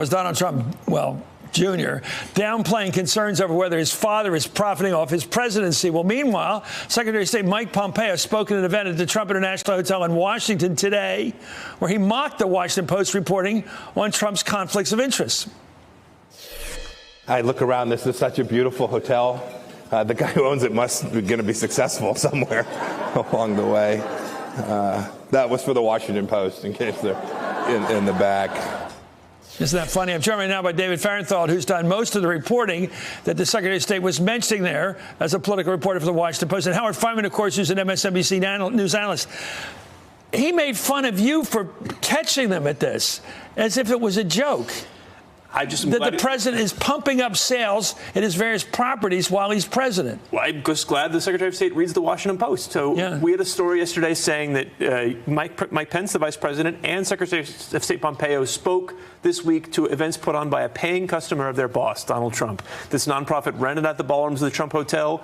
Was Donald Trump, Jr., downplaying concerns over whether his father is profiting off his presidency. Well, meanwhile, Secretary of State Mike Pompeo spoke at an event at the Trump International Hotel in Washington today, where he mocked the Washington Post reporting on Trump's conflicts of interest. I look around. This is such a beautiful hotel. The guy who owns it must be going to be successful somewhere along the way. That was for the Washington Post, in case they're in the back. Isn't that funny? I'm joined right now by David Fahrenthold, who's done most of the reporting that the Secretary of State was mentioning there as a political reporter for the Washington Post. And Howard Fineman, of course, who's an MSNBC news analyst. He made fun of you for catching them at this, as if it was a joke. The president is pumping up sales at his various properties while he's president. Well, I'm just glad the Secretary of State reads the Washington Post. So we had a story yesterday saying that Mike Pence, the vice president, and Secretary of State Pompeo spoke this week to events put on by a paying customer of their boss, Donald Trump. This nonprofit rented out the ballrooms of the Trump Hotel,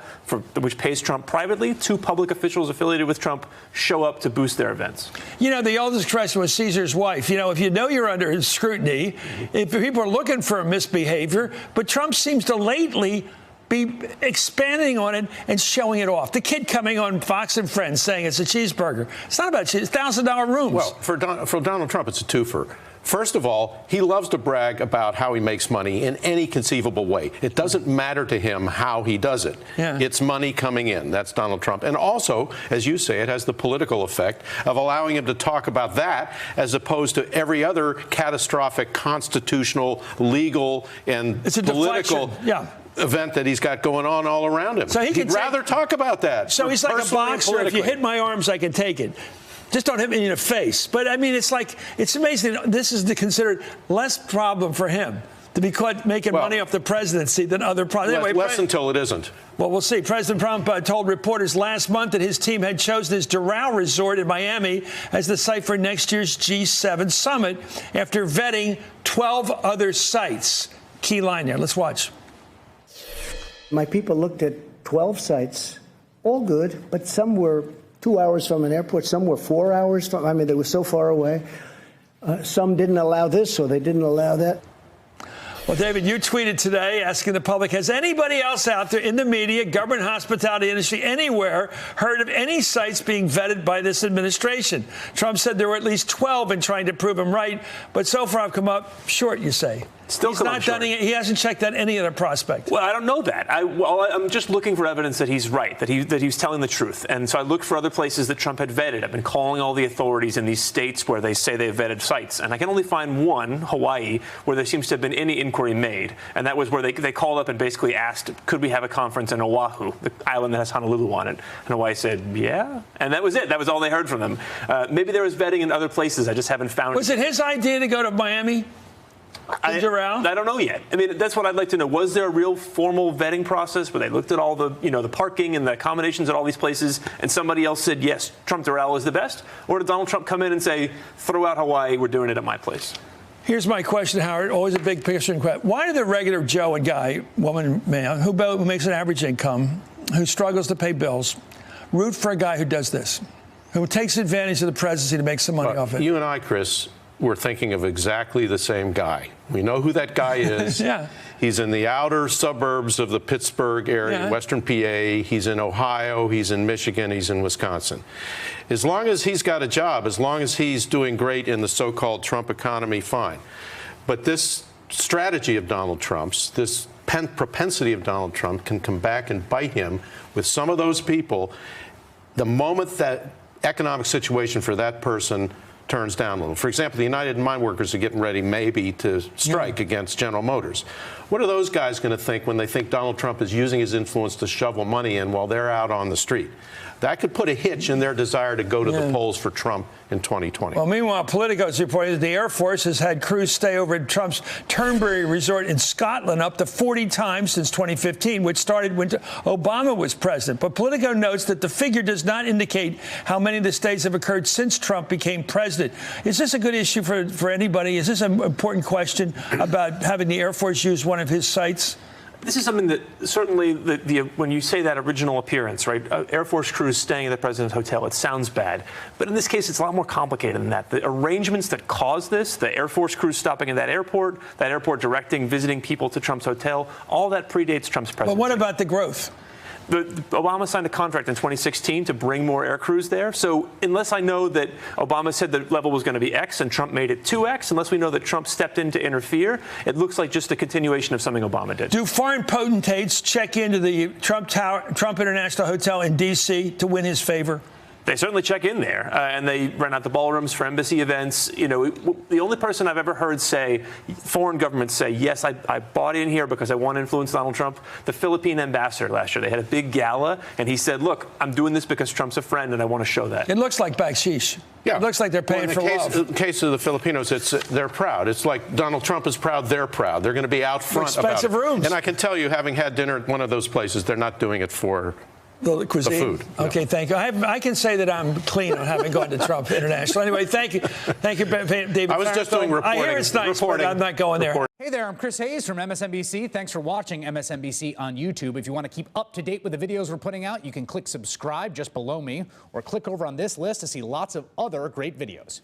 which pays Trump privately. Two public officials affiliated with Trump show up to boost their events. You know, the oldest expression was Caesar's wife. You know, if you know you're under scrutiny, if people are looking for a misbehavior, but Trump seems to lately be expanding on it and showing it off. The kid coming on Fox and Friends saying it's a cheeseburger. It's not about cheese. $1,000 rooms. Well, for Donald Trump, it's a twofer. First of all, he loves to brag about how he makes money in any conceivable way. It doesn't matter to him how he does it. Yeah. It's money coming in. That's Donald Trump. And also, as you say, it has the political effect of allowing him to talk about that as opposed to every other catastrophic constitutional, legal, and political event that he's got going on all around him. So he'd rather talk about that. So he's like a boxer. If you hit my arms, I can take it. Just don't hit me in the face. But, I mean, it's amazing. This is considered less problem for him to be caught making money off the presidency than other presidents. Anyway, less until it isn't. Well, we'll see. President Trump told reporters last month that his team had chosen his Doral Resort in Miami as the site for next year's G7 summit after vetting 12 other sites. Key line there. Let's watch. My people looked at 12 sites, all good, but some were 2 hours from an airport. Some were 4 hours from, they were so far away. Some didn't allow this, or they didn't allow that. Well, David, you tweeted today asking the public, has anybody else out there in the media, government, hospitality industry, anywhere, heard of any sites being vetted by this administration? Trump said there were at least 12 in trying to prove him right, but so far I've come up short, you say. He's not done it. He hasn't checked out any other prospect. Well, I don't know that. I'm just looking for evidence that he's right, that he's telling the truth. And so I looked for other places that Trump had vetted. I've been calling all the authorities in these states where they say they've vetted sites. And I can only find one, Hawaii, where there seems to have been any inquiry made. And that was where they called up and basically asked, could we have a conference in Oahu, the island that has Honolulu on it? And Hawaii said, yeah. And that was it. That was all they heard from them. Maybe there was vetting in other places. I just haven't found it. Was it his idea to go to Miami? I don't know yet. I mean, that's what I'd like to know. Was there a real formal vetting process where they looked at all the, the parking and the accommodations at all these places, and somebody else said, yes, Trump Doral is the best? Or did Donald Trump come in and say, throw out Hawaii, we're doing it at my place? Here's my question, Howard. Always a big picture question. Why do the regular Joe and guy, woman, man, who makes an average income, who struggles to pay bills, root for a guy who does this, who takes advantage of the presidency to make some money off it? You and I, Chris, we're thinking of exactly the same guy. We know who that guy is. Yeah. He's in the outer suburbs of the Pittsburgh area, Western PA. He's in Ohio. He's in Michigan. He's in Wisconsin. As long as he's got a job, as long as he's doing great in the so-called Trump economy, fine. But this strategy of Donald Trump's, this propensity of Donald Trump can come back and bite him with some of those people the moment that economic situation for that person turns down a little. For example, the United Mine Workers are getting ready maybe to strike against General Motors. What are those guys going to think when they think Donald Trump is using his influence to shovel money in while they're out on the street? That could put a hitch in their desire to go to the polls for Trump in 2020. Well, meanwhile, Politico is reporting that the Air Force has had crews stay over at Trump's Turnberry Resort in Scotland up to 40 times since 2015, which started when Obama was president. But Politico notes that the figure does not indicate how many of the stays have occurred since Trump became president. Is this a good issue for anybody? Is this an important question about having the Air Force use one of his sites? This is something that certainly when you say that original appearance, right, Air Force crews staying at the president's hotel, it sounds bad. But in this case, it's a lot more complicated than that. The arrangements that caused this, the Air Force crews stopping at that airport directing, visiting people to Trump's hotel, all that predates Trump's presidency. But what about the growth? Obama signed a contract in 2016 to bring more air crews there. So unless I know that Obama said the level was going to be X and Trump made it 2X, unless we know that Trump stepped in to interfere, it looks like just a continuation of something Obama did. Do foreign potentates check into the Trump International Hotel in D.C. to win his favor? They certainly check in there, and they rent out the ballrooms for embassy events. You know, the only person I've ever heard say, foreign governments say, yes, I bought in here because I want to influence Donald Trump, the Philippine ambassador last year. They had a big gala, and he said, look, I'm doing this because Trump's a friend, and I want to show that. It looks like baksheesh. Yeah. It looks like they're paying for love. In the case of the Filipinos, they're proud. It's like Donald Trump is proud, they're proud. They're going to be out front about it. Expensive rooms. And I can tell you, having had dinner at one of those places, they're not doing it for the cuisine. The food. Okay, thank you. I can say that I'm clean on having gone to Trump International. Anyway, thank you, David. I was just doing reporting. I hear it's nice, but I'm not going there. Hey there, I'm Chris Hayes from MSNBC. Thanks for watching MSNBC on YouTube. If you want to keep up to date with the videos we're putting out, you can click subscribe just below me, or click over on this list to see lots of other great videos.